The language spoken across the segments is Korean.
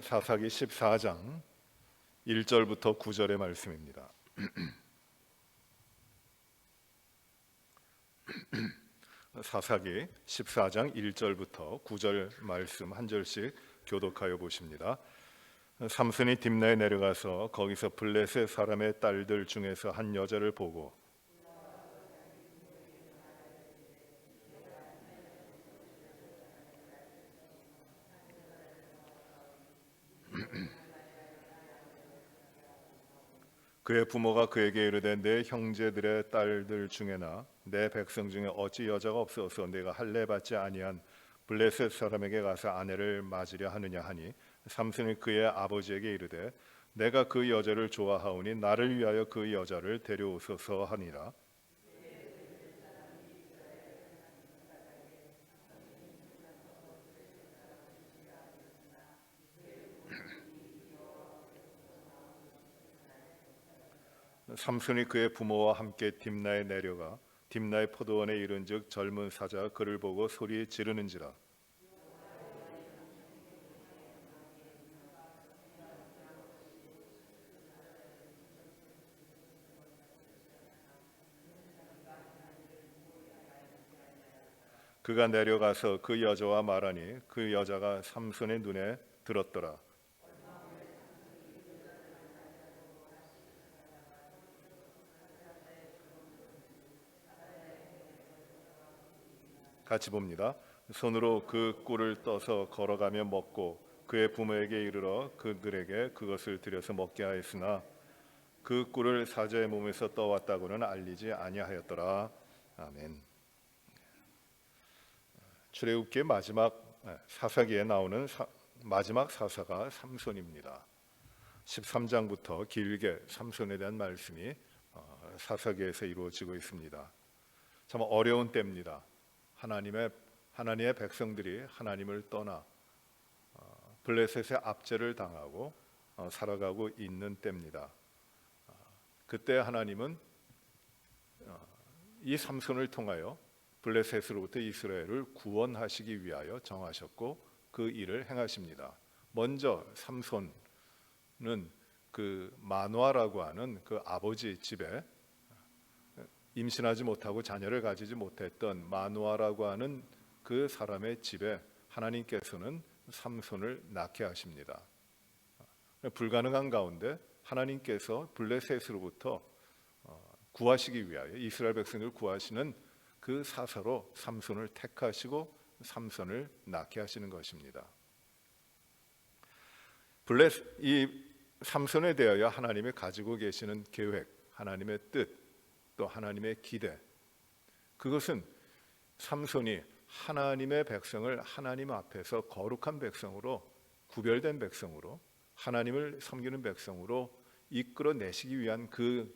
사사기 14장 1절부터 9절의 말씀입니다. 사사기 14장 1절부터 9절 말씀 한 절씩 교독하여 보십니다. 삼손이 딥나에 내려가서 거기서 블레셋 사람의 딸들 중에서 한 여자를 보고 그의 부모가 그에게 이르되 내 형제들의 딸들 중에나 내 백성 중에 어찌 여자가 없어서 내가 할례 받지 아니한 블레셋 사람에게 가서 아내를 맞으려 하느냐 하니 삼손이 그의 아버지에게 이르되 내가 그 여자를 좋아하오니 나를 위하여 그 여자를 데려오소서 하니라. 삼손이 그의 부모와 함께 딥나에 내려가 딥나의 포도원에 이른즉 젊은 사자가 그를 보고 소리 지르는지라. 그가 내려가서 그 여자와 말하니 그 여자가 삼손의 눈에 들었더라. 같이 봅니다. 손으로 그 꿀을 떠서 걸어가며 먹고 그의 부모에게 이르러 그들에게 그것을 들여서 먹게 하였으나 그 꿀을 사자의 몸에서 떠왔다고는 알리지 아니하였더라. 아멘. 출애굽기의 마지막 사사기에 나오는 마지막 사사가 삼손입니다. 13장부터 길게 삼손에 대한 말씀이 사사기에서 이루어지고 있습니다. 참 어려운 때입니다. 하나님의 백성들이 하나님을 떠나 블레셋의 압제를 당하고 살아가고 있는 때입니다. 그때 하나님은 이 삼손을 통하여 블레셋으로부터 이스라엘을 구원하시기 위하여 정하셨고 그 일을 행하십니다. 먼저 삼손은 그 마노아라고 하는 그 아버지 집에 임신하지 못하고 자녀를 가지지 못했던 마노아라고 하는 그 사람의 집에 하나님께서는 삼손을 낳게 하십니다. 불가능한 가운데 하나님께서 블레셋으로부터 구하시기 위하여 이스라엘 백성을 구하시는 그 사사로 삼손을 택하시고 삼손을 낳게 하시는 것입니다. 이 삼손에 대하여 하나님이 가지고 계시는 계획, 하나님의 뜻, 또 하나님의 기대, 그것은 삼손이 하나님의 백성을 하나님 앞에서 거룩한 백성으로, 구별된 백성으로, 하나님을 섬기는 백성으로 이끌어내시기 위한 그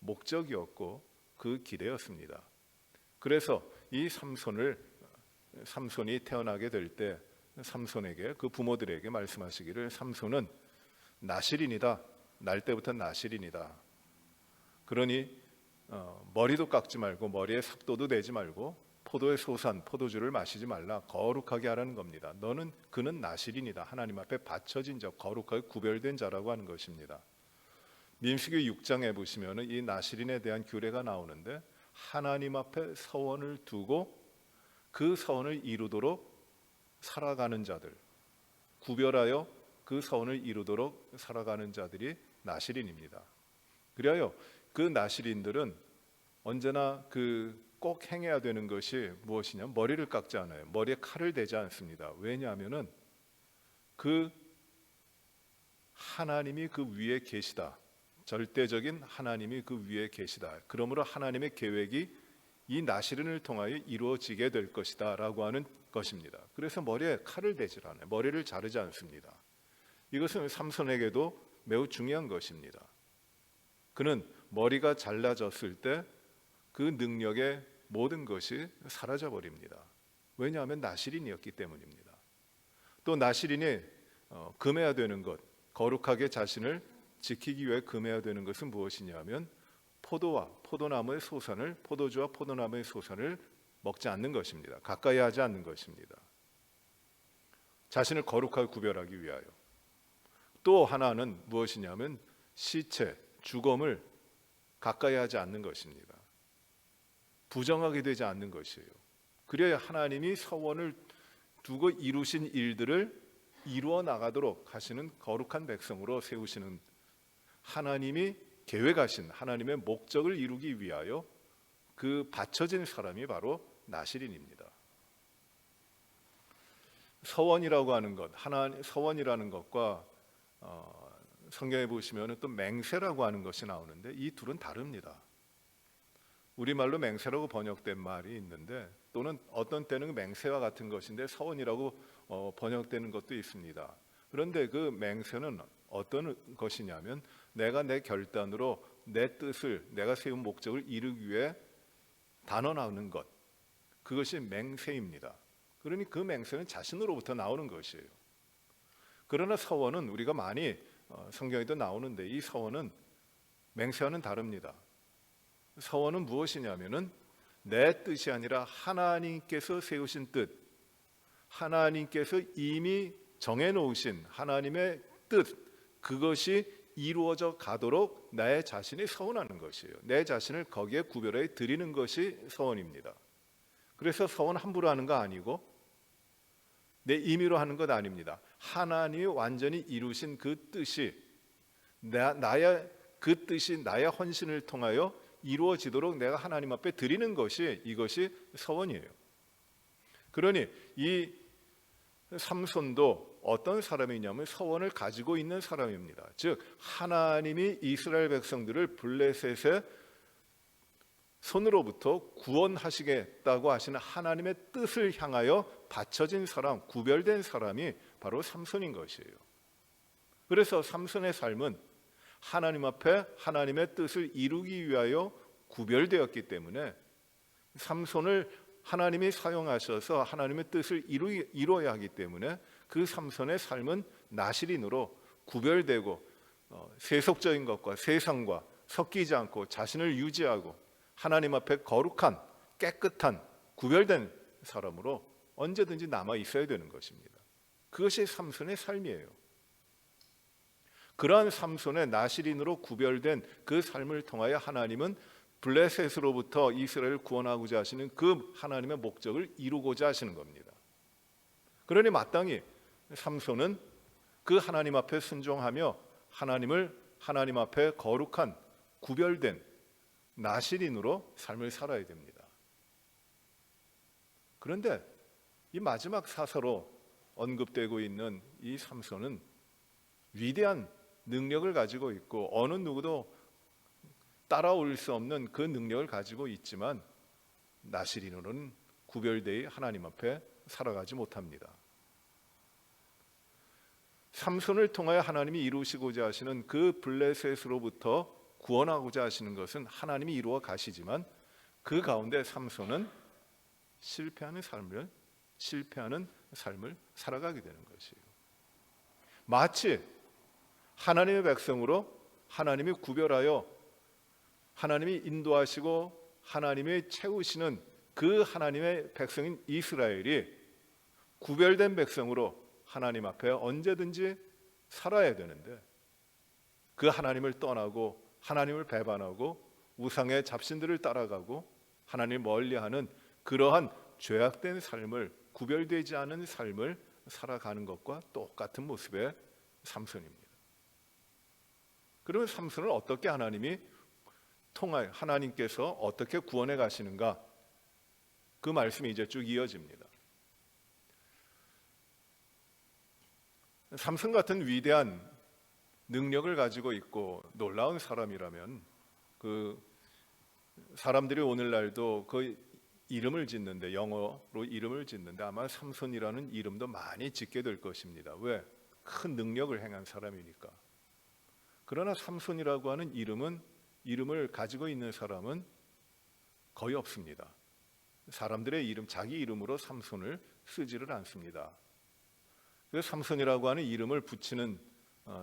목적이었고 그 기대였습니다. 그래서 이 삼손이 태어나게 될 때 삼손에게, 그 부모들에게 말씀하시기를 삼손은 나실인이다. 날 때부터 나실인이다. 그러니 머리도 깎지 말고 머리에 삭도도 내지 말고 포도의 소산, 포도주를 마시지 말라. 거룩하게 하라는 겁니다. 그는 나실인이다. 하나님 앞에 바쳐진 자, 거룩하게 구별된 자라고 하는 것입니다. 민수기 6장에 보시면 이 나실인에 대한 규례가 나오는데 하나님 앞에 서원을 두고 그 서원을 이루도록 살아가는 자들, 구별하여 그 서원을 이루도록 살아가는 자들이 나실인입니다. 그리하여 그 나실인들은 언제나 꼭 행해야 되는 것이 무엇이냐? 머리를 깎지 않아요. 머리에 칼을 대지 않습니다. 왜냐하면은 그 하나님이 그 위에 계시다. 절대적인 하나님이 그 위에 계시다. 그러므로 하나님의 계획이 이 나실인을 통하여 이루어지게 될 것이다 라고 하는 것입니다. 그래서 머리에 칼을 대지 않아요. 머리를 자르지 않습니다. 이것은 삼손에게도 매우 중요한 것입니다. 그는 머리가 잘라졌을 때 그 능력의 모든 것이 사라져 버립니다. 왜냐하면 나실인이었기 때문입니다. 또 나실인이 금해야 되는 것, 거룩하게 자신을 지키기 위해 금해야 되는 것은 무엇이냐면 포도와 포도나무의 소산을, 포도주와 포도나무의 소산을 먹지 않는 것입니다. 가까이 하지 않는 것입니다. 자신을 거룩하게 구별하기 위하여. 또 하나는 무엇이냐면 시체, 죽음을 가까이 하지 않는 것입니다. 부정하게 되지 않는 것이에요. 그래야 하나님이 서원을 두고 이루신 일들을 이루어 나가도록 하시는 거룩한 백성으로 세우시는, 하나님이 계획하신 하나님의 목적을 이루기 위하여 그 바쳐진 사람이 바로 나실인입니다. 서원이라고 하는 것, 서원이라는 것과 성경에 보시면 또 맹세라고 하는 것이 나오는데 이 둘은 다릅니다. 우리말로 맹세라고 번역된 말이 있는데, 또는 어떤 때는 맹세와 같은 것인데 서원이라고 번역되는 것도 있습니다. 그런데 그 맹세는 어떤 것이냐면 내가 내 결단으로 내 뜻을, 내가 세운 목적을 이루기 위해 단언하는 것, 그것이 맹세입니다. 그러니 그 맹세는 자신으로부터 나오는 것이에요. 그러나 서원은 우리가 많이 성경에도 나오는데 이 서원은 맹세와는 다릅니다. 서원은 무엇이냐면은 내 뜻이 아니라 하나님께서 세우신 뜻, 하나님께서 이미 정해놓으신 하나님의 뜻, 그것이 이루어져 가도록 나의 자신이 서원하는 것이에요. 내 자신을 거기에 구별해 드리는 것이 서원입니다. 그래서 서원 함부로 하는 거 아니고 내 임의로 하는 것 아닙니다. 하나님이 완전히 이루신 그 뜻이 그 뜻이 나의 헌신을 통하여 이루어지도록 내가 하나님 앞에 드리는 것이, 이것이 서원이에요. 그러니 이 삼손도 어떤 사람이냐면 서원을 가지고 있는 사람입니다. 즉 하나님이 이스라엘 백성들을 블레셋의 손으로부터 구원하시겠다고 하시는 하나님의 뜻을 향하여 바쳐진 사람, 구별된 사람이 바로 삼손인 것이에요. 그래서 삼손의 삶은 하나님 앞에 하나님의 뜻을 이루기 위하여 구별되었기 때문에 삼손을 하나님이 사용하셔서 하나님의 뜻을 이루어야 하기 때문에 그 삼손의 삶은 나실인으로 구별되고 세속적인 것과 세상과 섞이지 않고 자신을 유지하고 하나님 앞에 거룩한, 깨끗한, 구별된 사람으로 언제든지 남아 있어야 되는 것입니다. 그것이 삼손의 삶이에요. 그러한 삼손의 나실인으로 구별된 그 삶을 통하여 하나님은 블레셋으로부터 이스라엘을 구원하고자 하시는 그 하나님의 목적을 이루고자 하시는 겁니다. 그러니 마땅히 삼손은 그 하나님 앞에 순종하며 하나님 앞에 거룩한, 구별된 나실인으로 삶을 살아야 됩니다. 그런데 이 마지막 사서로 언급되고 있는 이 삼손은 위대한 능력을 가지고 있고 어느 누구도 따라올 수 없는 그 능력을 가지고 있지만 나실인으로는 구별되어 하나님 앞에 살아가지 못합니다. 삼손을 통하여 하나님이 이루시고자 하시는 그 블레셋으로부터 구원하고자 하시는 것은 하나님이 이루어 가시지만 그 가운데 삼손은 실패하는 삶을 살아가게 되는 것이에요. 마치 하나님의 백성으로 하나님이 구별하여 하나님이 인도하시고 하나님이 채우시는 그 하나님의 백성인 이스라엘이 구별된 백성으로 하나님 앞에 언제든지 살아야 되는데 그 하나님을 떠나고 하나님을 배반하고 우상의 잡신들을 따라가고 하나님을 멀리하는 그러한 죄악된 삶을, 구별되지 않은 삶을 살아가는 것과 똑같은 모습의 삼손입니다. 그러면 삼손을 어떻게 하나님께서 어떻게 구원해 가시는가? 그 말씀이 이제 쭉 이어집니다. 삼손 같은 위대한 능력을 가지고 있고 놀라운 사람이라면 그 사람들이 오늘날도 그 이름을 짓는데, 영어로 이름을 짓는데 아마 삼손이라는 이름도 많이 짓게 될 것입니다. 왜? 큰 능력을 행한 사람이니까. 그러나 삼손이라고 하는 이름을 가지고 있는 사람은 거의 없습니다. 사람들의 이름, 자기 이름으로 삼손을 쓰지를 않습니다. 그 삼손이라고 하는 이름을 붙이는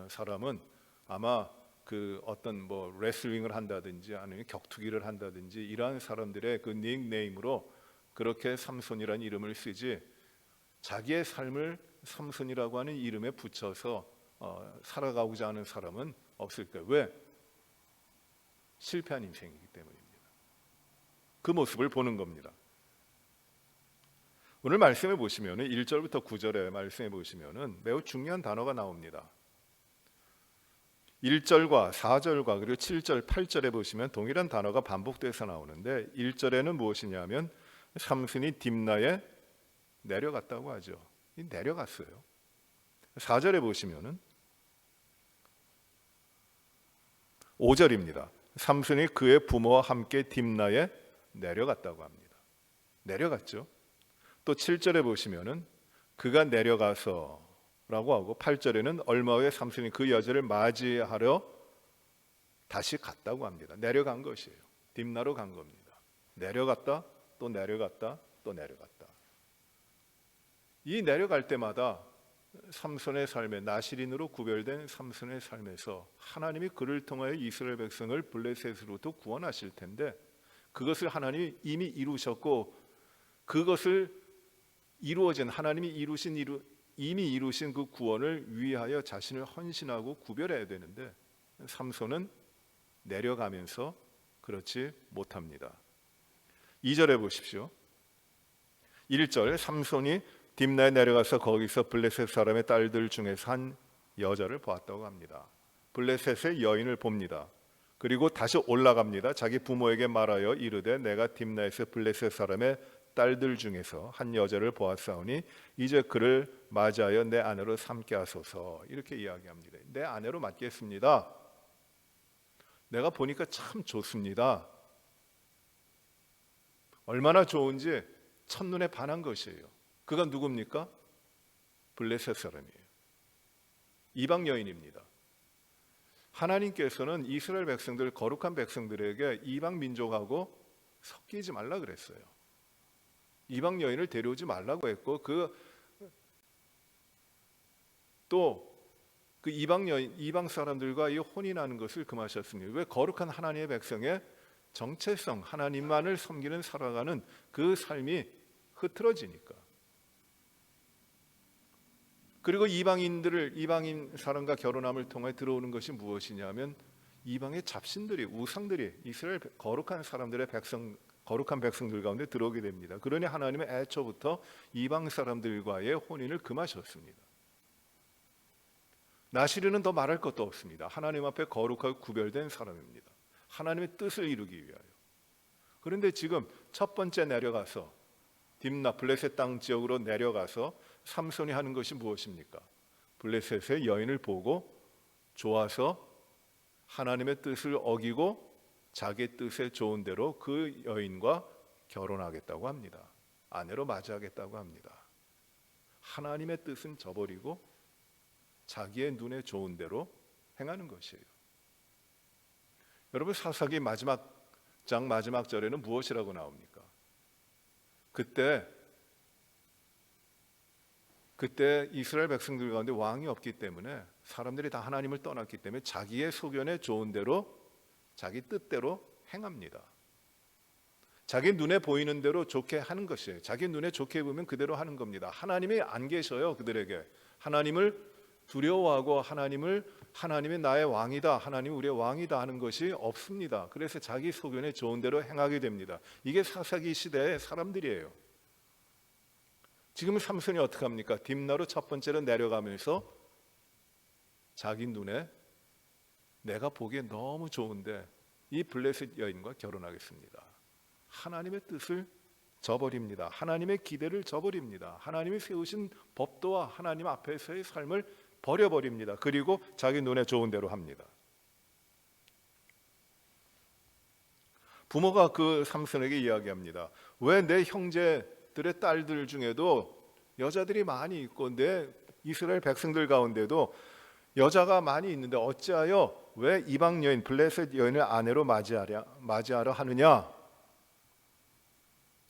사람은 아마 그 어떤 레슬링을 한다든지 아니면 격투기를 한다든지 이러한 사람들의 그 닉네임으로 그렇게 삼손이라는 이름을 쓰지 자기의 삶을 삼손이라고 하는 이름에 붙여서 살아가고자 하는 사람은 없을 거예요. 왜? 실패한 인생이기 때문입니다. 그 모습을 보는 겁니다. 오늘 말씀해 보시면 1절부터 9절에 말씀해 보시면 매우 중요한 단어가 나옵니다. 1절과 4절과 그리고 7절, 8절에 보시면 동일한 단어가 반복돼서 나오는데 1절에는 무엇이냐면 삼손이 딥나에 내려갔다고 하죠. 내려갔어요. 4절에 보시면은 5절입니다. 삼손이 그의 부모와 함께 딥나에 내려갔다고 합니다. 내려갔죠. 또 7절에 보시면은 그가 내려가서 라고 하고 8절에는 얼마 후에 삼손이 그 여자를 맞이하러 다시 갔다고 합니다. 내려간 것이에요. 딥나로 간 겁니다. 내려갔다 또 내려갔다 또 내려갔다. 이 내려갈 때마다 삼손의 삶에, 나실인으로 구별된 삼손의 삶에서 하나님이 그를 통하여 이스라엘 백성을 블레셋으로부터 구원하실 텐데 그것을 하나님이 이미 이루셨고 그것을 이루어진 하나님이 이미 이루신 그 구원을 위하여 자신을 헌신하고 구별해야 되는데 삼손은 내려가면서 그렇지 못합니다. 2절에 보십시오. 1절 삼손이 딥나에 내려가서 거기서 블레셋 사람의 딸들 중에서 한 여자를 보았다고 합니다. 블레셋의 여인을 봅니다. 그리고 다시 올라갑니다. 자기 부모에게 말하여 이르되 내가 딥나에서 블레셋 사람의 딸들 중에서 한 여자를 보았사오니 이제 그를 맞이하여 내 아내로 삼게 하소서. 이렇게 이야기합니다. 내 아내로 맡겠습니다. 내가 보니까 참 좋습니다. 얼마나 좋은지 첫눈에 반한 것이에요. 그가 누굽니까? 블레셋 사람이에요. 이방 여인입니다. 하나님께서는 이스라엘 백성들, 거룩한 백성들에게 이방 민족하고 섞이지 말라 그랬어요. 이방 여인을 데려오지 말라고 했고 그 이방 여인, 이방 사람들과 이 혼인하는 것을 금하셨습니다. 왜? 거룩한 하나님의 백성의 정체성, 하나님만을 섬기는 살아가는 그 삶이 흐트러지니까. 그리고 이방인 사람과 결혼함을 통해 들어오는 것이 무엇이냐면 이방의 잡신들이, 우상들이 이스라엘 거룩한 사람들의 거룩한 백성들 가운데 들어오게 됩니다. 그러니 하나님은 애초부터 이방 사람들과의 혼인을 금하셨습니다. 나실인은 더 말할 것도 없습니다. 하나님 앞에 거룩하고 구별된 사람입니다. 하나님의 뜻을 이루기 위하여. 그런데 지금 첫 번째 내려가서 딥나 블레셋 땅 지역으로 내려가서 삼손이 하는 것이 무엇입니까? 블레셋의 여인을 보고 좋아서 하나님의 뜻을 어기고 자기 뜻에 좋은 대로 그 여인과 결혼하겠다고 합니다. 아내로 맞이하겠다고 합니다. 하나님의 뜻은 저버리고 자기의 눈에 좋은 대로 행하는 것이에요. 여러분, 사사기 마지막 장 마지막 절에는 무엇이라고 나옵니까? 그때 이스라엘 백성들 가운데 왕이 없기 때문에 사람들이 다 하나님을 떠났기 때문에 자기의 소견에 좋은 대로 자기 뜻대로 행합니다. 자기 눈에 보이는 대로 좋게 하는 것이에요. 자기 눈에 좋게 보면 그대로 하는 겁니다. 하나님이 안 계셔요. 그들에게 하나님을 두려워하고 하나님이 나의 왕이다, 하나님이 우리의 왕이다 하는 것이 없습니다. 그래서 자기 소견에 좋은 대로 행하게 됩니다. 이게 사사기 시대의 사람들이에요. 지금 삼손이 어떻게 합니까? 딥나로 첫 번째로 내려가면서 자기 눈에 내가 보기에 너무 좋은데 이 블레셋 여인과 결혼하겠습니다. 하나님의 뜻을 저버립니다. 하나님의 기대를 저버립니다. 하나님이 세우신 법도와 하나님 앞에서의 삶을 버려버립니다. 그리고 자기 눈에 좋은 대로 합니다. 부모가 그 삼손에게 이야기합니다. 왜 내 형제들의 딸들 중에도 여자들이 많이 있고 내 이스라엘 백성들 가운데도 여자가 많이 있는데 어찌하여 왜 이방 여인 블레셋 여인을 아내로 맞이하려 하느냐?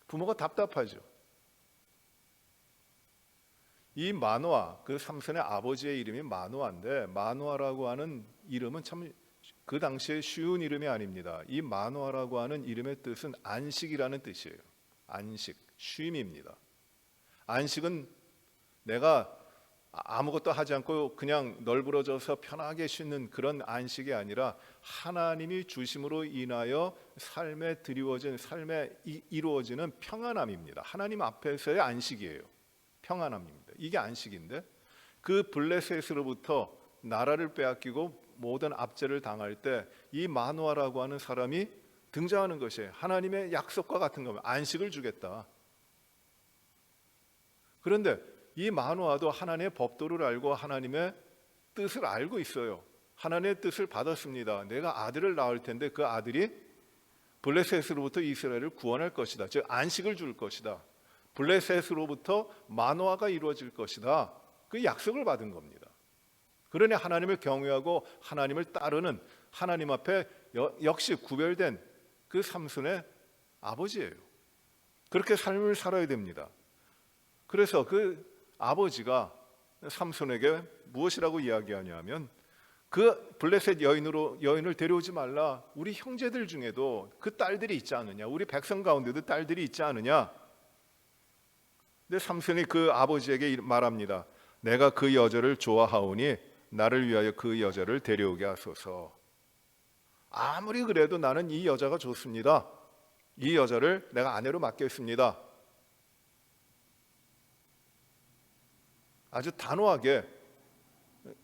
부모가 답답하죠. 이 마노아, 그 삼손의 아버지의 이름이 마노아인데 마노아라고 하는 이름은 참 그 당시에 쉬운 이름이 아닙니다. 이 마노아라고 하는 이름의 뜻은 안식이라는 뜻이에요. 안식, 쉼입니다. 안식은 내가 아무것도 하지 않고 그냥 널브러져서 편하게 쉬는 그런 안식이 아니라 하나님이 주심으로 인하여 삶에 드리워진, 삶에 이루어지는 평안함입니다. 하나님 앞에서의 안식이에요. 평안함입니다. 이게 안식인데, 그 블레셋으로부터 나라를 빼앗기고 모든 압제를 당할 때 이 마노아라고 하는 사람이 등장하는 것이 하나님의 약속과 같은 겁니다. 안식을 주겠다. 그런데 이 마노아도 하나님의 법도를 알고 하나님의 뜻을 알고 있어요. 하나님의 뜻을 받았습니다. 내가 아들을 낳을 텐데 그 아들이 블레셋으로부터 이스라엘을 구원할 것이다. 즉 안식을 줄 것이다. 블레셋으로부터 마노아가 이루어질 것이다. 그 약속을 받은 겁니다. 그러니 하나님을 경외하고 하나님을 따르는, 하나님 앞에 역시 구별된 그 삼손의 아버지예요. 그렇게 삶을 살아야 됩니다. 그래서 그 아버지가 삼손에게 무엇이라고 이야기하냐면, 그 블레셋 여인을 데려오지 말라. 우리 형제들 중에도 그 딸들이 있지 않느냐, 우리 백성 가운데도 딸들이 있지 않느냐. 근데 삼손이 그 아버지에게 말합니다. 내가 그 여자를 좋아하오니 나를 위하여 그 여자를 데려오게 하소서. 아무리 그래도 나는 이 여자가 좋습니다. 이 여자를 내가 아내로 맡겠습니다. 아주 단호하게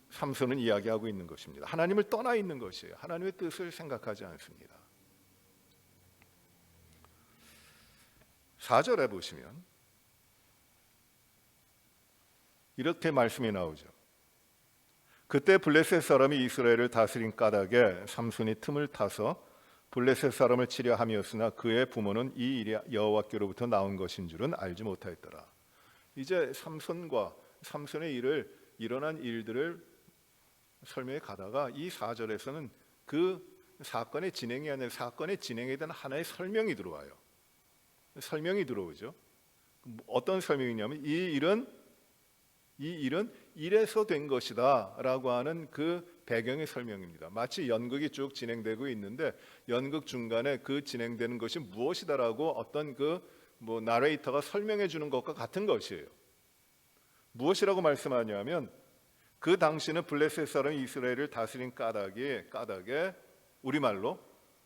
삼손은 이야기하고 있는 것입니다. 하나님을 떠나 있는 것이에요. 하나님의 뜻을 생각하지 않습니다. 4절에 보시면 이렇게 말씀이 나오죠. 그때 블레셋 사람이 이스라엘을 다스린 까닭에 삼손이 틈을 타서 블레셋 사람을 치려 함이었으나 그의 부모는 이 일이 여호와께로부터 나온 것인 줄은 알지 못하였더라. 이제 삼손의 일어난 일들을 설명해 가다가 이 4절에서는 그 사건의 진행이 아니라 사건의 진행에 대한 하나의 설명이 들어와요. 설명이 들어오죠. 어떤 설명이냐면 이 일은 이래서 된 것이다 라고 하는 그 배경의 설명입니다. 마치 연극이 쭉 진행되고 있는데 연극 중간에 그 진행되는 것이 무엇이다라고 어떤 나레이터가 설명해 주는 것과 같은 것이에요. 무엇이라고 말씀하냐면, 그 당시는 블레셋 사람이 이스라엘을 다스린 까닭에 우리말로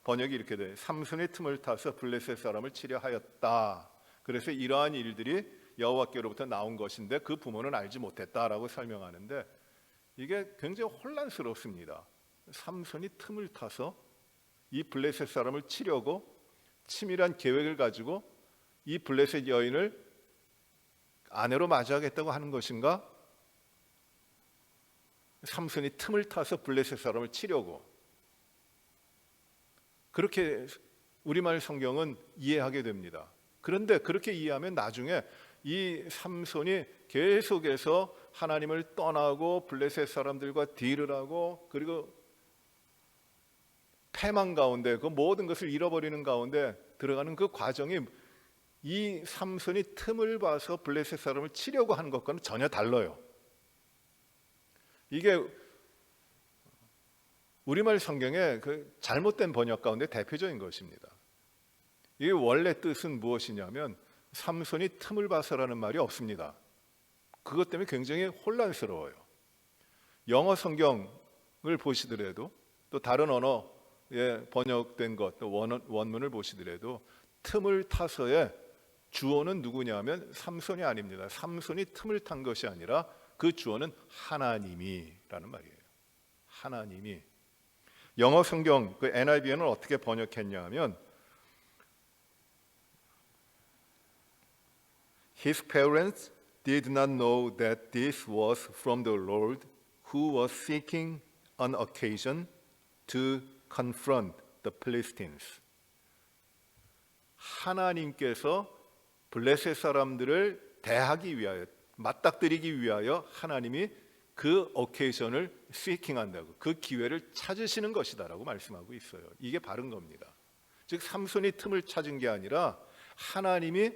번역이 이렇게 돼요. 삼손의 틈을 타서 블레셋 사람을 치려 하였다. 그래서 이러한 일들이 여호와께로부터 나온 것인데 그 부모는 알지 못했다라고 설명하는데, 이게 굉장히 혼란스럽습니다. 삼손이 틈을 타서 이 블레셋 사람을 치려고 치밀한 계획을 가지고 이 블레셋 여인을 아내로 맞이하겠다고 하는 것인가? 삼손이 틈을 타서 블레셋 사람을 치려고, 그렇게 우리말 성경은 이해하게 됩니다. 그런데 그렇게 이해하면 나중에 이 삼손이 계속해서 하나님을 떠나고 블레셋 사람들과 딜을 하고, 그리고 패망 가운데 그 모든 것을 잃어버리는 가운데 들어가는 그 과정이 이 삼손이 틈을 봐서 블레셋 사람을 치려고 하는 것과는 전혀 달라요. 이게 우리말 성경의 그 잘못된 번역 가운데 대표적인 것입니다. 이 원래 뜻은 무엇이냐면 삼손이 틈을 봐서라는 말이 없습니다. 그것 때문에 굉장히 혼란스러워요. 영어 성경을 보시더라도 또 다른 언어에 번역된 것, 또 원문을 보시더라도 틈을 타서의 주어는 누구냐면 삼손이 아닙니다. 삼손이 틈을 탄 것이 아니라 그 주어는 하나님이라는 말이에요. 하나님이. 영어 성경 그 NIV에는 어떻게 번역했냐면 His parents did not know that this was from the Lord who was seeking an occasion to confront the Philistines. 하나님께서 블레셋 사람들을 대하기 위하여, 맞닥뜨리기 위하여 하나님이 그 오케이션을 시킹한다고, 그 기회를 찾으시는 것이다라고 말씀하고 있어요. 이게 바른 겁니다. 즉 삼손이 틈을 찾은 게 아니라 하나님이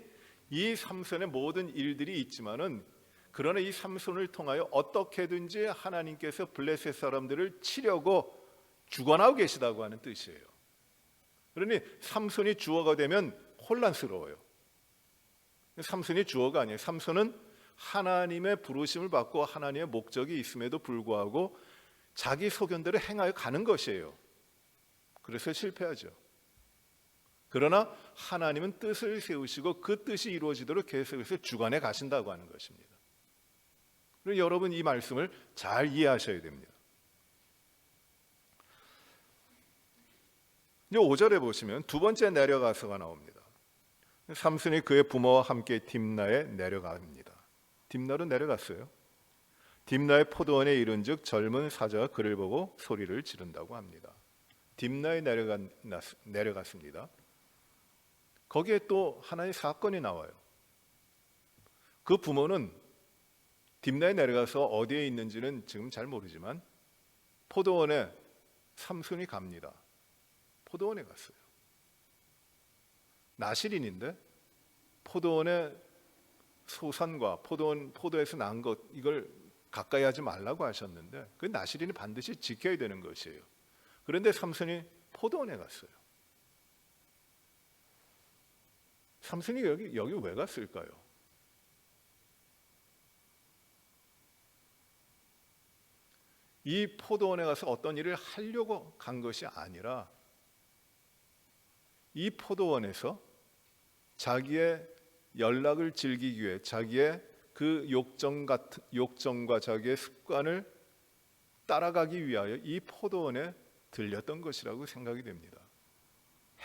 이 삼손의 모든 일들이 있지만은, 그러나 이 삼손을 통하여 어떻게든지 하나님께서 블레셋 사람들을 치려고 주관하고 계시다고 하는 뜻이에요. 그러니 삼손이 주어가 되면 혼란스러워요. 삼손이 주어가 아니에요. 삼손은 하나님의 부르심을 받고 하나님의 목적이 있음에도 불구하고 자기 소견대로 행하여 가는 것이에요. 그래서 실패하죠. 그러나 하나님은 뜻을 세우시고 그 뜻이 이루어지도록 계속해서 주관해 가신다고 하는 것입니다. 그리고 여러분 이 말씀을 잘 이해하셔야 됩니다. 이제 5절에 보시면 두 번째 내려가서가 나옵니다. 삼손이 그의 부모와 함께 딥나에 내려갑니다. 딥나로 내려갔어요. 딥나의 포도원에 이른즉 젊은 사자가 그를 보고 소리를 지른다고 합니다. 딥나에 내려갔습니다. 거기에 또 하나의 사건이 나와요. 그 부모는 딥나에 내려가서 어디에 있는지는 지금 잘 모르지만 포도원에 삼손이 갑니다. 포도원에 갔어요. 나실인인데 포도원의 소산과 포도에서 난 것 이걸 가까이 하지 말라고 하셨는데 그 나실인이 반드시 지켜야 되는 것이에요. 그런데 삼손이 포도원에 갔어요. 삼손이 여기 왜 갔을까요? 이 포도원에 가서 어떤 일을 하려고 간 것이 아니라 이 포도원에서 자기의 연락을 즐기기 위해 자기의 그 욕정과 자기의 습관을 따라가기 위하여 이 포도원에 들렸던 것이라고 생각이 됩니다.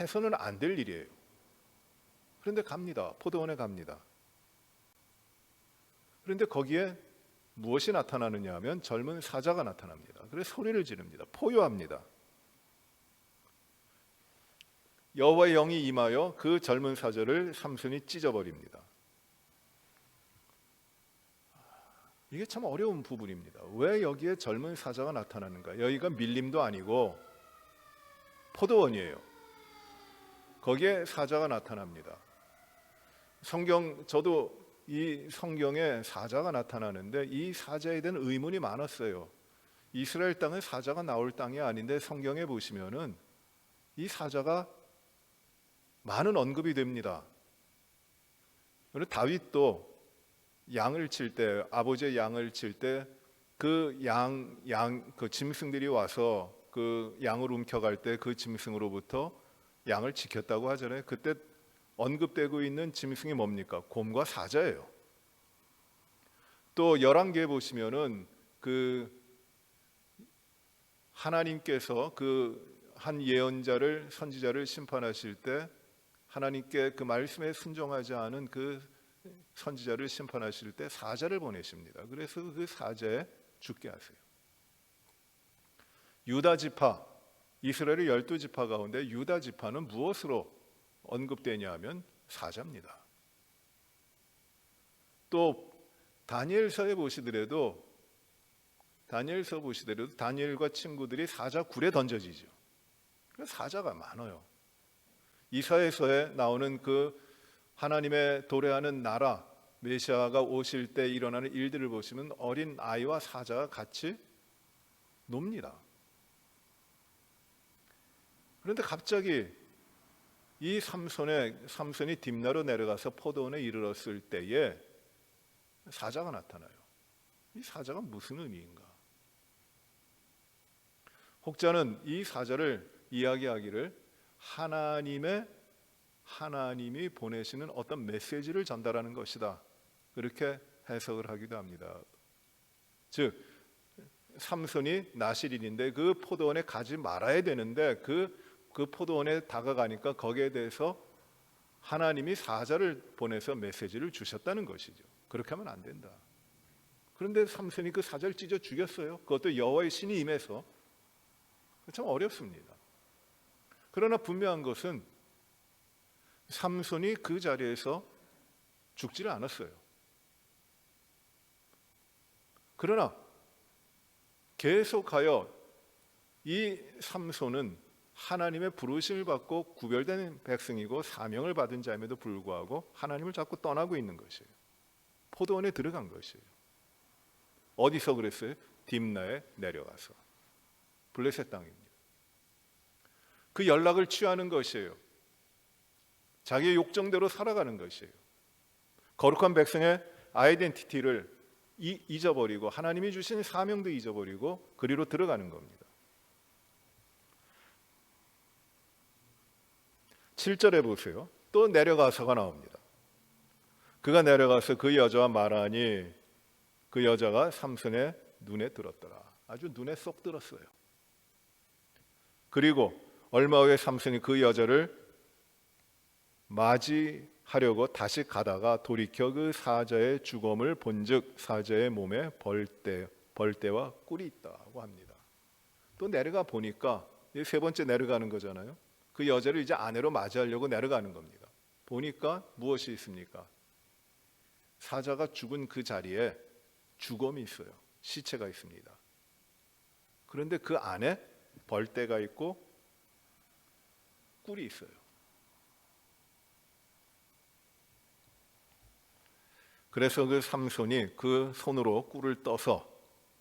해서는 안 될 일이에요. 그런데 갑니다. 포도원에 갑니다. 그런데 거기에 무엇이 나타나느냐 하면 젊은 사자가 나타납니다. 그래서 소리를 지릅니다. 포효합니다. 여호와의 영이 임하여 그 젊은 사자를 삼손이 찢어버립니다. 이게 참 어려운 부분입니다. 왜 여기에 젊은 사자가 나타나는가? 여기가 밀림도 아니고 포도원이에요. 거기에 사자가 나타납니다. 저도 이 성경에 사자가 나타나는데 이 사자에 대한 의문이 많았어요. 이스라엘 땅은 사자가 나올 땅이 아닌데 성경에 보시면은 이 사자가 많은 언급이 됩니다. 그리고 다윗도 양을 칠 때, 아버지의 양을 칠 때 그 그 짐승들이 와서 그 양을 움켜갈 때 그 짐승으로부터 양을 지켰다고 하잖아요. 그때 언급되고 있는 짐승이 뭡니까? 곰과 사자예요. 또 열왕기에 보시면은 그 하나님께서 그 한 예언자를 선지자를 심판하실 때 하나님께 그 말씀에 순종하지 않은 그 선지자를 심판하실 때 사자를 보내십니다. 그래서 그 사자에 죽게 하세요. 유다 지파, 이스라엘의 12지파 가운데 유다 지파는 무엇으로 언급되냐 하면 사자입니다. 또 다니엘서에 보시더라도 다니엘과 친구들이 사자 굴에 던져지죠. 사자가 많아요. 이사야서에 나오는 그 하나님의 도래하는 나라 메시아가 오실 때 일어나는 일들을 보시면 어린 아이와 사자가 같이 놉니다. 그런데 갑자기 이 삼손이 딥나로 내려가서 포도원에 이르렀을 때에 사자가 나타나요. 이 사자가 무슨 의미인가? 혹자는 이 사자를 이야기하기를 하나님이 보내시는 어떤 메시지를 전달하는 것이다. 그렇게 해석을 하기도 합니다. 즉 삼손이 나실인인데 그 포도원에 가지 말아야 되는데 그 포도원에 다가가니까 거기에 대해서 하나님이 사자를 보내서 메시지를 주셨다는 것이죠. 그렇게 하면 안 된다. 그런데 삼손이 그 사자를 찢어 죽였어요. 그것도 여호와의 신이 임해서. 참 어렵습니다. 그러나 분명한 것은 삼손이 그 자리에서 죽지를 않았어요. 그러나 계속하여 이 삼손은 하나님의 부르심을 받고 구별된 백성이고 사명을 받은 자임에도 불구하고 하나님을 자꾸 떠나고 있는 것이에요. 포도원에 들어간 것이에요. 어디서 그랬어요? 딥나에 내려가서. 블레셋 땅입니다. 그 연락을 취하는 것이에요. 자기의 욕정대로 살아가는 것이에요. 거룩한 백성의 아이덴티티를 잊어버리고 하나님이 주신 사명도 잊어버리고 그리로 들어가는 겁니다. 7절에 보세요. 또 내려가서가 나옵니다. 그가 내려가서 그 여자와 말하니 그 여자가 삼손의 눈에 들었더라. 아주 눈에 쏙 들었어요. 그리고 얼마 후에 삼손이 그 여자를 맞이하려고 다시 가다가 돌이켜 그 사자의 주검을 본즉 사자의 몸에 벌떼와 꿀이 있다고 합니다. 또 내려가 보니까 세 번째 내려가는 거잖아요. 그 여자를 이제 아내로 맞이하려고 내려가는 겁니다. 보니까 무엇이 있습니까? 사자가 죽은 그 자리에 주검이 있어요. 시체가 있습니다. 그런데 그 안에 벌떼가 있고 꿀이 있어요. 그래서 그 삼손이 그 손으로 꿀을 떠서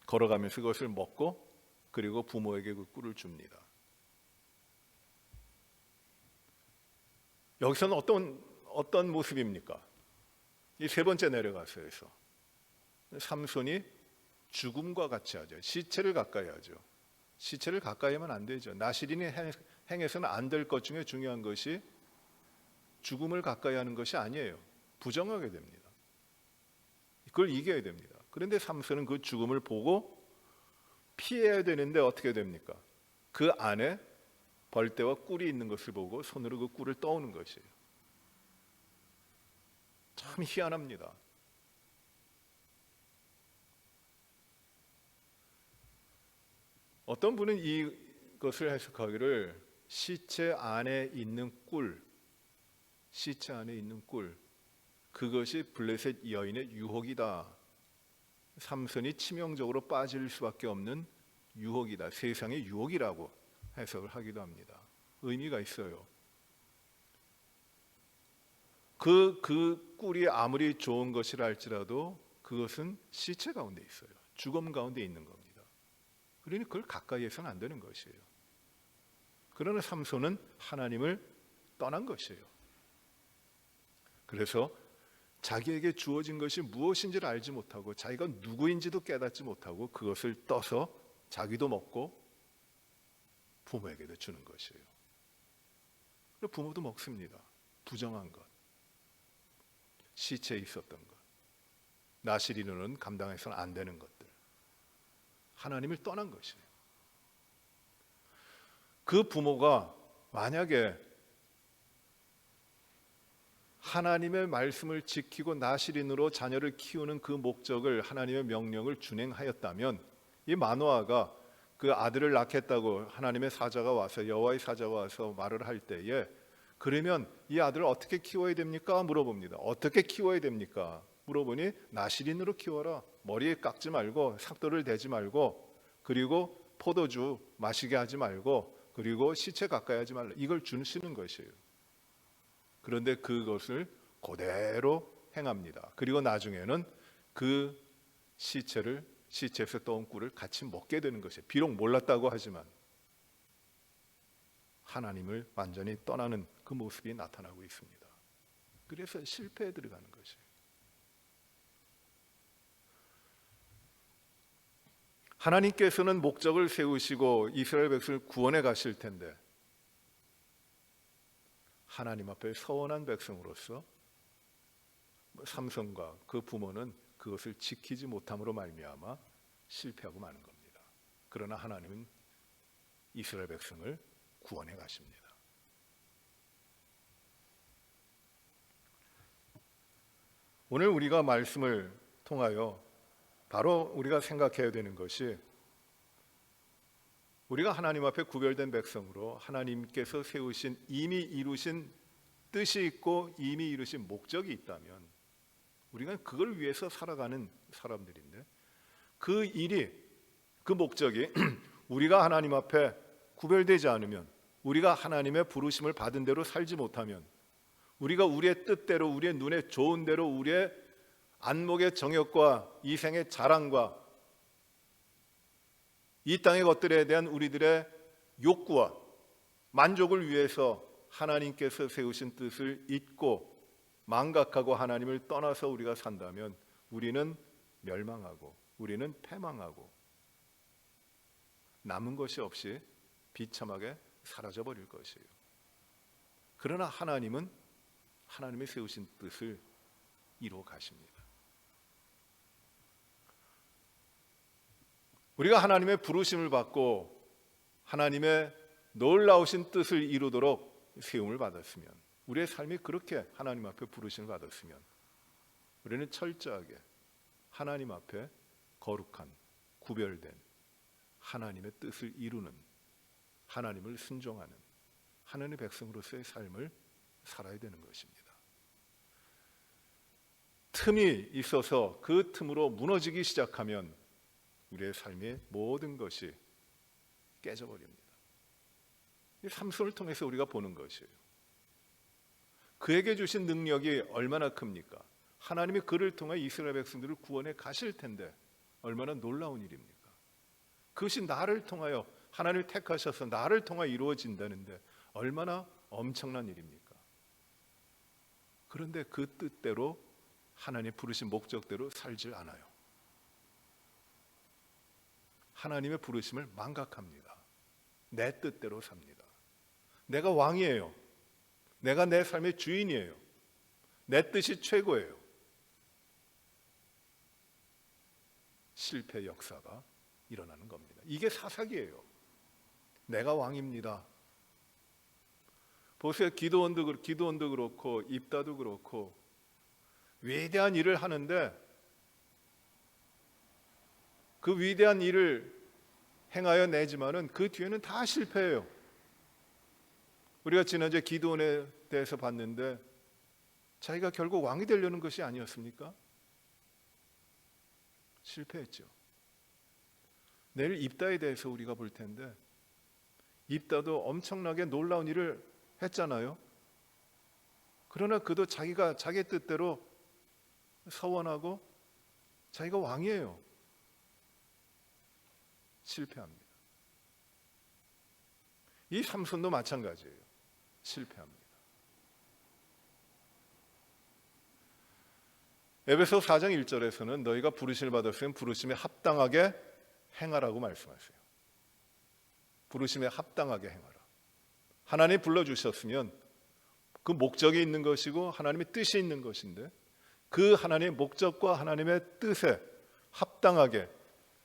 걸어가면서 그것을 먹고 그리고 부모에게 그 꿀을 줍니다. 여기서는 어떤 모습입니까? 이 세 번째 내려가서에서 삼손이 죽음과 같이 하죠. 시체를 가까이 하죠. 시체를 가까이 하면 안 되죠. 나시린이 행해서는 안 될 것 중에 중요한 것이 죽음을 가까이 하는 것이 아니에요. 부정하게 됩니다. 그걸 이겨야 됩니다. 그런데 삼손은 그 죽음을 보고 피해야 되는데 어떻게 됩니까? 그 안에 벌떼와 꿀이 있는 것을 보고 손으로 그 꿀을 떠오는 것이에요. 참 희한합니다. 어떤 분은 이것을 해석하기를 시체 안에 있는 꿀, 시체 안에 있는 꿀, 그것이 블레셋 여인의 유혹이다. 삼손이 치명적으로 빠질 수밖에 없는 유혹이다. 세상의 유혹이라고 해석을 하기도 합니다. 의미가 있어요. 그 꿀이 아무리 좋은 것이라 할지라도 그것은 시체 가운데 있어요. 죽음 가운데 있는 겁니다. 그러니 그걸 가까이 해서는 안 되는 것이에요. 그러나 삼손은 하나님을 떠난 것이에요. 그래서 자기에게 주어진 것이 무엇인지를 알지 못하고 자기가 누구인지도 깨닫지 못하고 그것을 떠서 자기도 먹고 부모에게도 주는 것이에요. 부모도 먹습니다. 부정한 것, 시체에 있었던 것, 나시린으로는 감당해서는 안 되는 것들, 하나님을 떠난 것이에요. 그 부모가 만약에 하나님의 말씀을 지키고 나시린으로 자녀를 키우는 그 목적을 하나님의 명령을 준행하였다면 이 마노아가 그 아들을 낳겠다고 하나님의 사자가 와서 여호와의 사자가 와서 말을 할 때에 그러면 이 아들을 어떻게 키워야 됩니까? 물어봅니다. 어떻게 키워야 됩니까? 물어보니 나시린으로 키워라. 머리에 깎지 말고 삭도를 대지 말고 그리고 포도주 마시게 하지 말고 그리고 시체 가까이 하지 말라. 이걸 주시는 것이에요. 그런데 그것을 그대로 행합니다. 그리고 나중에는 그 시체에서 떠온 꿀을 같이 먹게 되는 것이에요. 비록 몰랐다고 하지만 하나님을 완전히 떠나는 그 모습이 나타나고 있습니다. 그래서 실패에 들어가는 것이에요. 하나님께서는 목적을 세우시고 이스라엘 백성을 구원해 가실 텐데 하나님 앞에 서원한 백성으로서 삼손과 그 부모는 그것을 지키지 못함으로 말미암아 실패하고 마는 겁니다. 그러나 하나님은 이스라엘 백성을 구원해 가십니다. 오늘 우리가 말씀을 통하여 바로 우리가 생각해야 되는 것이 우리가 하나님 앞에 구별된 백성으로 하나님께서 세우신 이미 이루신 뜻이 있고 이미 이루신 목적이 있다면 우리가 그걸 위해서 살아가는 사람들인데 그 일이 그 목적이 우리가 하나님 앞에 구별되지 않으면 우리가 하나님의 부르심을 받은 대로 살지 못하면 우리가 우리의 뜻대로 우리의 눈에 좋은 대로 우리의 안목의 정욕과 이생의 자랑과 이 땅의 것들에 대한 우리들의 욕구와 만족을 위해서 하나님께서 세우신 뜻을 잊고 망각하고 하나님을 떠나서 우리가 산다면 우리는 멸망하고 우리는 패망하고 남은 것이 없이 비참하게 사라져 버릴 것이에요. 그러나 하나님은 하나님의 세우신 뜻을 이루어 가십니다. 우리가 하나님의 부르심을 받고 하나님의 놀라우신 뜻을 이루도록 세움을 받았으면, 우리의 삶이 그렇게 하나님 앞에 부르심을 받았으면 우리는 철저하게 하나님 앞에 거룩한, 구별된 하나님의 뜻을 이루는, 하나님을 순종하는 하나님의 백성으로서의 삶을 살아야 되는 것입니다. 틈이 있어서 그 틈으로 무너지기 시작하면 우리의 삶의 모든 것이 깨져버립니다. 삼손을 통해서 우리가 보는 것이에요. 그에게 주신 능력이 얼마나 큽니까? 하나님이 그를 통해 이스라엘 백성들을 구원해 가실 텐데 얼마나 놀라운 일입니까? 그것이 나를 통하여, 하나님을 택하셔서 나를 통하여 이루어진다는데 얼마나 엄청난 일입니까? 그런데 그 뜻대로, 하나님 부르신 목적대로 살질 않아요. 하나님의 부르심을 망각합니다. 내 뜻대로 삽니다. 내가 왕이에요. 내가 내 삶의 주인이에요. 내 뜻이 최고예요. 실패 역사가 일어나는 겁니다. 이게 사사기예요. 내가 왕입니다. 보세요. 기도원도 그렇고 입다도 그렇고 위대한 일을 하는데 그 위대한 일을 행하여 내지만은 그 뒤에는 다 실패해요. 우리가 지난주에 기도원에 대해서 봤는데 자기가 결국 왕이 되려는 것이 아니었습니까? 실패했죠. 내일 입다에 대해서 우리가 볼 텐데 입다도 엄청나게 놀라운 일을 했잖아요. 그러나 그도 자기가 자기 뜻대로 서원하고 자기가 왕이에요. 실패합니다. 이 삼손도 마찬가지예요. 실패합니다. 에베소 4장 1절에서는 너희가 부르심을 받았으면 부르심에 합당하게 행하라고 말씀하세요. 부르심에 합당하게 행하라. 하나님이 불러주셨으면 그 목적이 있는 것이고 하나님의 뜻이 있는 것인데 그 하나님의 목적과 하나님의 뜻에 합당하게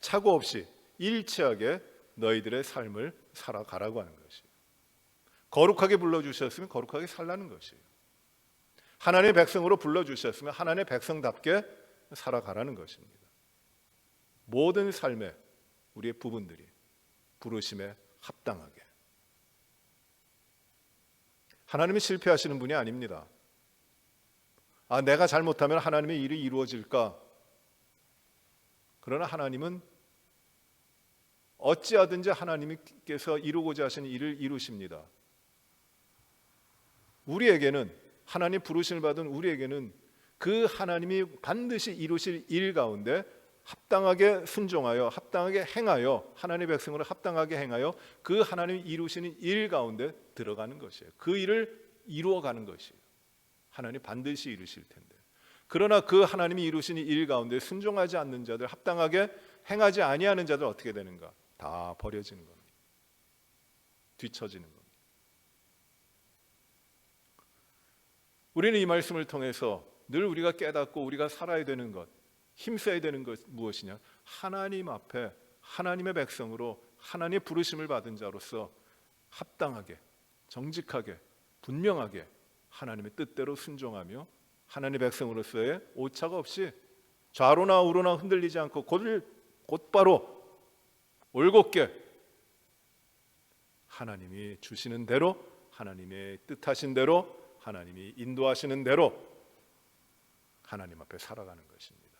착오 없이 일치하게 너희들의 삶을 살아가라고 하는 것이에요. 거룩하게 불러주셨으면 거룩하게 살라는 것이에요. 하나님의 백성으로 불러주셨으면 하나님의 백성답게 살아가라는 것입니다. 모든 삶의 우리의 부분들이 부르심에 합당하게. 하나님이 실패하시는 분이 아닙니다. 내가 잘못하면 하나님의 일이 이루어질까? 그러나 하나님은 어찌하든지 하나님께서 이루고자 하시는 일을 이루십니다. 우리에게는, 하나님 부르심을 받은 우리에게는 그 하나님이 반드시 이루실 일 가운데 합당하게 순종하여 합당하게 행하여 하나님의 백성으로 합당하게 행하여 그 하나님이 이루시는 일 가운데 들어가는 것이에요. 그 일을 이루어가는 것이에요. 하나님 반드시 이루실 텐데. 그러나 그 하나님이 이루시는 일 가운데 순종하지 않는 자들, 합당하게 행하지 아니하는 자들 어떻게 되는가? 다 버려지는 겁니다. 뒤처지는 겁니다. 우리는 이 말씀을 통해서 늘 우리가 깨닫고 우리가 살아야 되는 것, 힘써야 되는 것 무엇이냐? 하나님 앞에 하나님의 백성으로 하나님의 부르심을 받은 자로서 합당하게, 정직하게, 분명하게 하나님의 뜻대로 순종하며 하나님의 백성으로서의 오차가 없이 좌로나 우로나 흔들리지 않고 곧바로 올곧게 하나님이 주시는 대로, 하나님의 뜻하신 대로, 하나님이 인도하시는 대로 하나님 앞에 살아가는 것입니다.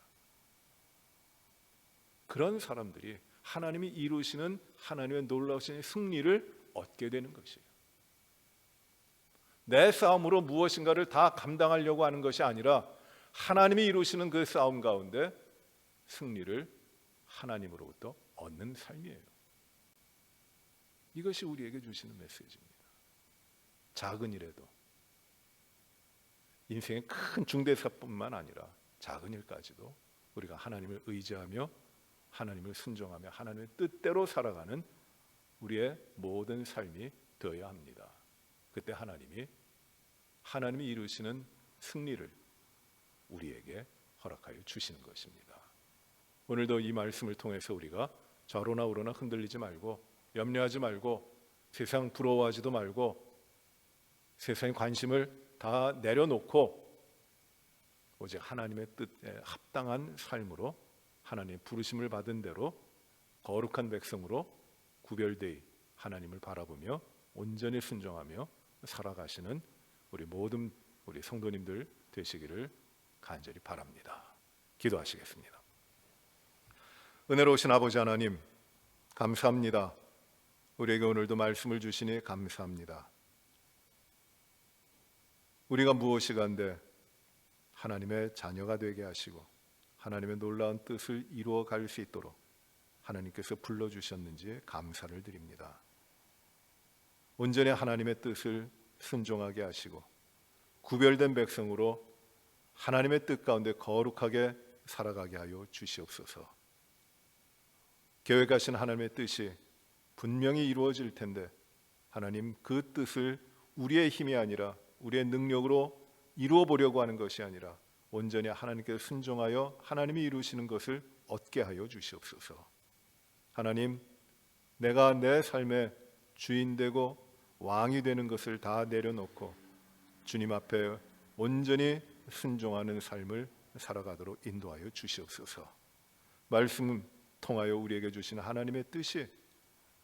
그런 사람들이 하나님이 이루시는 하나님의 놀라우신 승리를 얻게 되는 것이에요. 내 싸움으로 무엇인가를 다 감당하려고 하는 것이 아니라 하나님이 이루시는 그 싸움 가운데 승리를 하나님으로부터 얻는 삶이에요. 이것이 우리에게 주시는 메시지입니다. 작은 일에도, 인생의 큰 중대사뿐만 아니라 작은 일까지도 우리가 하나님을 의지하며 하나님을 순종하며 하나님의 뜻대로 살아가는 우리의 모든 삶이 되어야 합니다. 그때 하나님이 이루시는 승리를 우리에게 허락하여 주시는 것입니다. 오늘도 이 말씀을 통해서 우리가 좌로나 우로나 흔들리지 말고 염려하지 말고 세상 부러워하지도 말고 세상의 관심을 다 내려놓고 오직 하나님의 뜻에 합당한 삶으로 하나님의 부르심을 받은 대로 거룩한 백성으로 구별되이 하나님을 바라보며 온전히 순종하며 살아가시는 우리 모든 우리 성도님들 되시기를 간절히 바랍니다. 기도하시겠습니다. 은혜로우신 아버지 하나님, 감사합니다. 우리에게 오늘도 말씀을 주시니 감사합니다. 우리가 무엇이간데 하나님의 자녀가 되게 하시고 하나님의 놀라운 뜻을 이루어 갈 수 있도록 하나님께서 불러주셨는지 감사를 드립니다. 온전히 하나님의 뜻을 순종하게 하시고 구별된 백성으로 하나님의 뜻 가운데 거룩하게 살아가게 하여 주시옵소서. 계획하신 하나님의 뜻이 분명히 이루어질 텐데 하나님 그 뜻을 우리의 힘이 아니라 우리의 능력으로 이루어 보려고 하는 것이 아니라 온전히 하나님께 순종하여 하나님이 이루시는 것을 얻게 하여 주시옵소서. 하나님, 내가 내 삶의 주인 되고 왕이 되는 것을 다 내려놓고 주님 앞에 온전히 순종하는 삶을 살아가도록 인도하여 주시옵소서. 말씀을 통하여 우리에게 주시는 하나님의 뜻이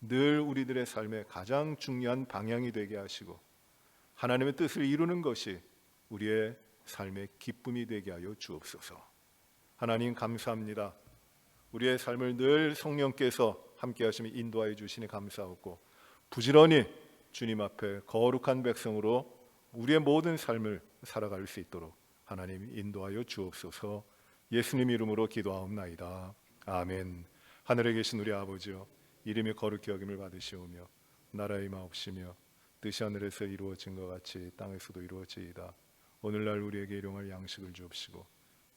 늘 우리들의 삶의 가장 중요한 방향이 되게 하시고 하나님의 뜻을 이루는 것이 우리의 삶의 기쁨이 되게 하여 주옵소서. 하나님 감사합니다. 우리의 삶을 늘 성령께서 함께 하시며 인도하여 주시니 감사하고 부지런히 주님 앞에 거룩한 백성으로 우리의 모든 삶을 살아갈 수 있도록 하나님 인도하여 주옵소서. 예수님 이름으로 기도하옵나이다. 아멘. 하늘에 계신 우리 아버지여, 이름이 거룩히 여김을 받으시오며 나라의 마옵시며 뜻이 하늘에서 이루어진 것 같이 땅에서도 이루어지이다. 오늘날 우리에게 일용할 양식을 주옵시고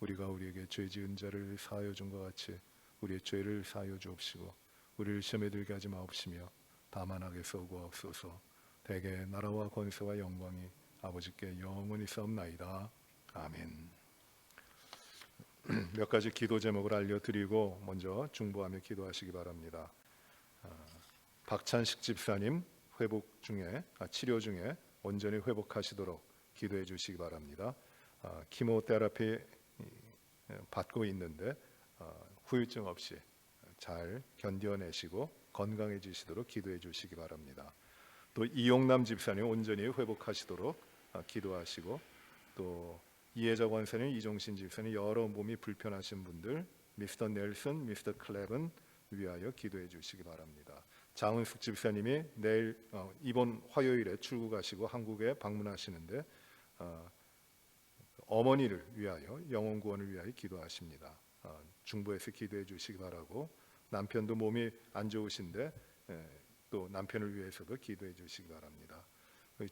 우리가 우리에게 죄 지은 자를 사하여 준 것 같이 우리의 죄를 사하여 주옵시고 우리를 시험에 들게 하지 마옵시며 다만 악에서 구하옵소서. 대개 나라와 권세와 영광이 아버지께 영원히 있사옵나이다. 아멘. 몇 가지 기도 제목을 알려드리고 먼저 중보하며 기도하시기 바랍니다. 박찬식 집사님 치료 중에 온전히 회복하시도록 기도해 주시기 바랍니다. 키모테라피 받고 있는데 후유증 없이 잘 견뎌내시고 건강해지시도록 기도해 주시기 바랍니다. 또 이용남 집사님 온전히 회복하시도록 기도하시고, 또 이혜자 권사님, 이종신 집사님 여러 몸이 불편하신 분들, 미스터 넬슨, 미스터 클랩은 위하여 기도해 주시기 바랍니다. 장은숙 집사님이 내일 이번 화요일에 출국하시고 한국에 방문하시는데 어머니를 위하여 영혼 구원을 위하여 기도하십니다. 중보해서 기도해 주시기 바라고, 남편도 몸이 안 좋으신데 또 남편을 위해서도 기도해 주시기 바랍니다.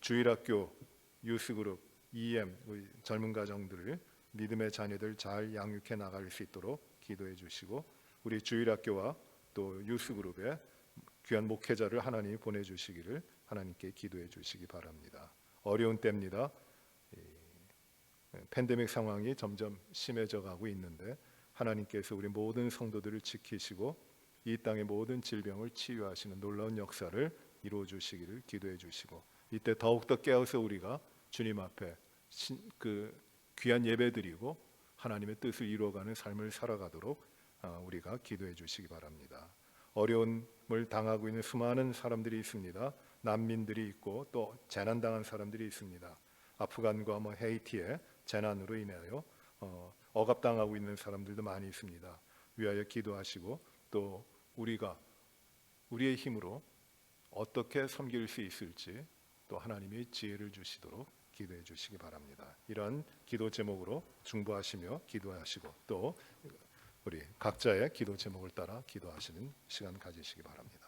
주일학교 유스그룹 EM 젊은 가정들을 믿음의 자녀들 잘 양육해 나갈 수 있도록 기도해 주시고, 우리 주일학교와 또 유스그룹에 귀한 목회자를 하나님이 보내주시기를 하나님께 기도해 주시기 바랍니다. 어려운 때입니다. 팬데믹 상황이 점점 심해져 가고 있는데 하나님께서 우리 모든 성도들을 지키시고 이 땅의 모든 질병을 치유하시는 놀라운 역사를 이루어 주시기를 기도해 주시고, 이때 더욱더 깨어서 우리가 주님 앞에 그 귀한 예배 드리고 하나님의 뜻을 이루어가는 삶을 살아가도록 우리가 기도해 주시기 바랍니다. 어려움을 당하고 있는 수많은 사람들이 있습니다. 난민들이 있고 또 재난당한 사람들이 있습니다. 아프간과 헤이티의 재난으로 인하여 억압당하고 있는 사람들도 많이 있습니다. 위하여 기도하시고, 또 우리가 우리의 힘으로 어떻게 섬길 수 있을지 또 하나님이 지혜를 주시도록 기도해 주시기 바랍니다. 이러한 기도 제목으로 중보하시며 기도하시고, 또 우리 각자의 기도 제목을 따라 기도하시는 시간 가지시기 바랍니다.